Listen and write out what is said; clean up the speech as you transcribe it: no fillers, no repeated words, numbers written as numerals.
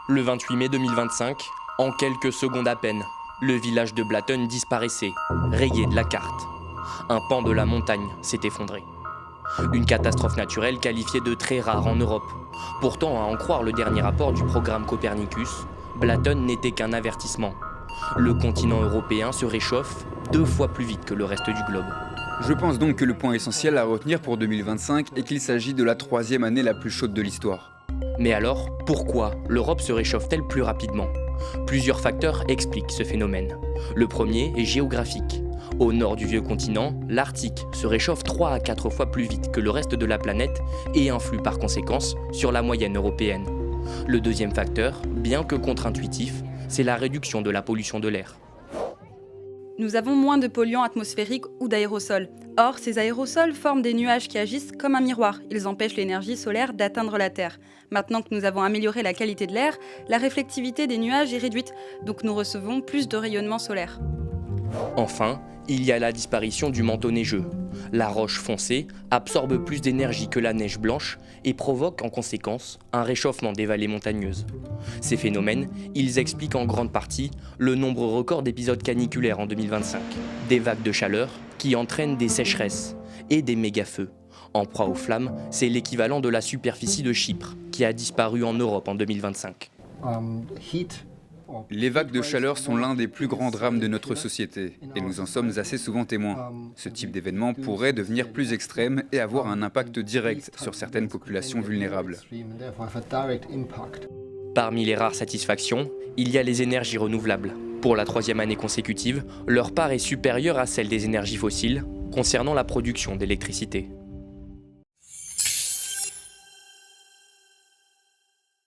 Le 28 mai 2025, en quelques secondes à peine, le village de Blatten disparaissait, rayé de la carte. Un pan de la montagne s'est effondré. Une catastrophe naturelle qualifiée de très rare en Europe. Pourtant, à en croire le dernier rapport du programme Copernicus, Blatten n'était qu'un avertissement. Le continent européen se réchauffe 2 fois plus vite que le reste du globe. Je pense donc que le point essentiel à retenir pour 2025 est qu'il s'agit de la 3e année la plus chaude de l'histoire. Mais alors, pourquoi l'Europe se réchauffe-t-elle plus rapidement ? Plusieurs facteurs expliquent ce phénomène. Le premier est géographique. Au nord du vieux continent, l'Arctique se réchauffe 3 à 4 fois plus vite que le reste de la planète et influe par conséquence sur la moyenne européenne. Le deuxième facteur, bien que contre-intuitif, c'est la réduction de la pollution de l'air. Nous avons moins de polluants atmosphériques ou d'aérosols. Or, ces aérosols forment des nuages qui agissent comme un miroir. Ils empêchent l'énergie solaire d'atteindre la Terre. Maintenant que nous avons amélioré la qualité de l'air, la réflectivité des nuages est réduite, donc nous recevons plus de rayonnement solaire. Enfin, il y a la disparition du manteau neigeux. La roche foncée absorbe plus d'énergie que la neige blanche et provoque en conséquence un réchauffement des vallées montagneuses. Ces phénomènes, ils expliquent en grande partie le nombre record d'épisodes caniculaires en 2025, des vagues de chaleur qui entraînent des sécheresses et des méga-feux. En proie aux flammes, c'est l'équivalent de la superficie de Chypre qui a disparu en Europe en 2025. Les vagues de chaleur sont l'un des plus grands drames de notre société, et nous en sommes assez souvent témoins. Ce type d'événement pourrait devenir plus extrême et avoir un impact direct sur certaines populations vulnérables. Parmi les rares satisfactions, il y a les énergies renouvelables. Pour la 3e année consécutive, leur part est supérieure à celle des énergies fossiles concernant la production d'électricité.